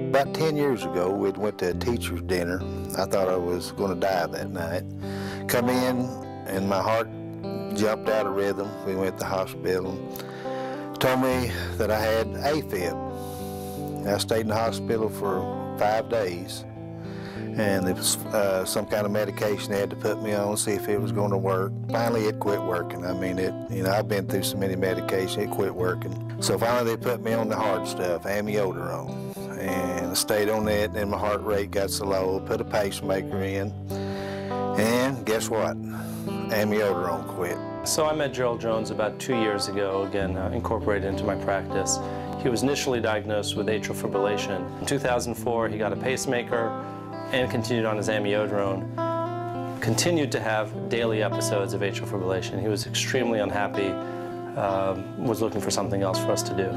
About 10 years ago, we went to a teacher's dinner. I thought I was going to die that night. Come in, and my heart jumped out of rhythm. We went to the hospital. Told me that I had AFib. I stayed in the hospital for 5 days, and there was some kind of medication they had to put me on, see if it was going to work. Finally, it quit working. I mean, I've been through so many medications, it quit working. So finally, they put me on the hard stuff, amiodarone, and I stayed on that. And my heart rate got so low, put a pacemaker in, and guess what? Amiodarone quit. So I met Jerrold Jones about 2 years ago, again, incorporated into my practice. He was initially diagnosed with atrial fibrillation. In 2004, he got a pacemaker and continued on his amiodarone. Continued to have daily episodes of atrial fibrillation. He was extremely unhappy, was looking for something else for us to do.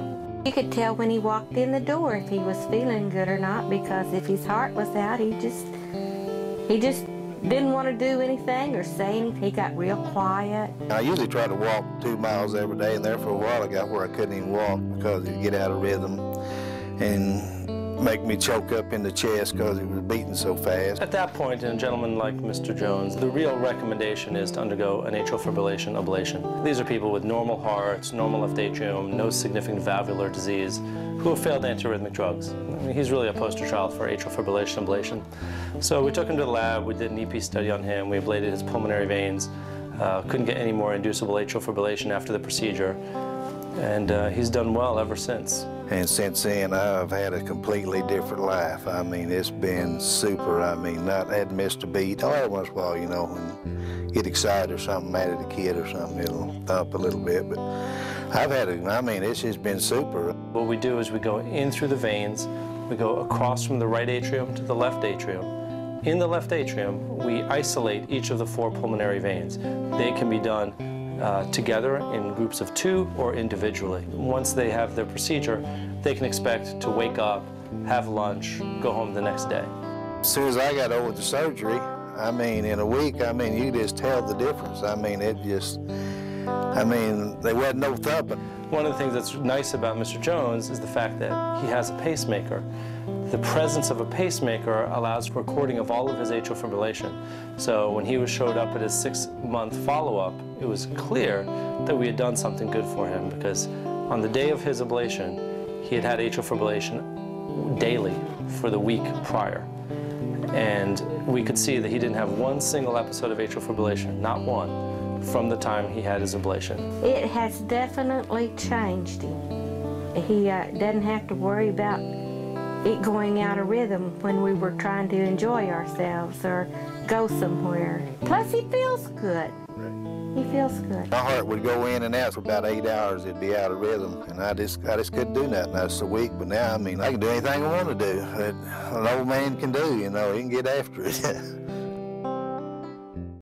You could tell when he walked in the door if he was feeling good or not, because if his heart was out, he just didn't want to do anything or say anything. He got real quiet. I usually try to walk 2 miles every day, and there for a while I got where I couldn't even walk because he'd get out of rhythm and make me choke up in the chest because he was beating so fast. At that point, in a gentleman like Mr. Jones, the real recommendation is to undergo an atrial fibrillation ablation. These are people with normal hearts, normal left atrium, no significant valvular disease, who have failed antiarrhythmic drugs. I mean, he's really a poster child for atrial fibrillation ablation. So we took him to the lab, we did an EP study on him, we ablated his pulmonary veins, couldn't get any more inducible atrial fibrillation after the procedure, and he's done well ever since. And since then, I've had a completely different life. I mean, it's been super. I mean, hadn't missed a beat. Every once in a while, you know, when you get excited or something, mad at a kid or something, it'll thump a little bit. But I've had I mean, it's just been super. What we do is we go in through the veins, we go across from the right atrium to the left atrium. In the left atrium, we isolate each of the 4 pulmonary veins. They can be done together in groups of 2 or individually. Once they have their procedure, they can expect to wake up, have lunch, go home the next day. As soon as I got over the surgery, I mean, in a week, I mean, you just tell the difference. I mean, there wasn't no thumping. One of the things that's nice about Mr. Jones is the fact that he has a pacemaker. The presence of a pacemaker allows for recording of all of his atrial fibrillation. So when he showed up at his 6-month follow-up, it was clear that we had done something good for him, because on the day of his ablation, he had had atrial fibrillation daily for the week prior. And we could see that he didn't have one single episode of atrial fibrillation, not one, from the time he had his ablation. It has definitely changed him. He doesn't have to worry about it going out of rhythm when we were trying to enjoy ourselves or go somewhere. Plus, he feels good. He feels good. My heart would go in and out for about 8 hours. It'd be out of rhythm, and I just couldn't do nothing. I was so weak. But now, I mean, I can do anything I want to do that an old man can do. You know, he can get after it.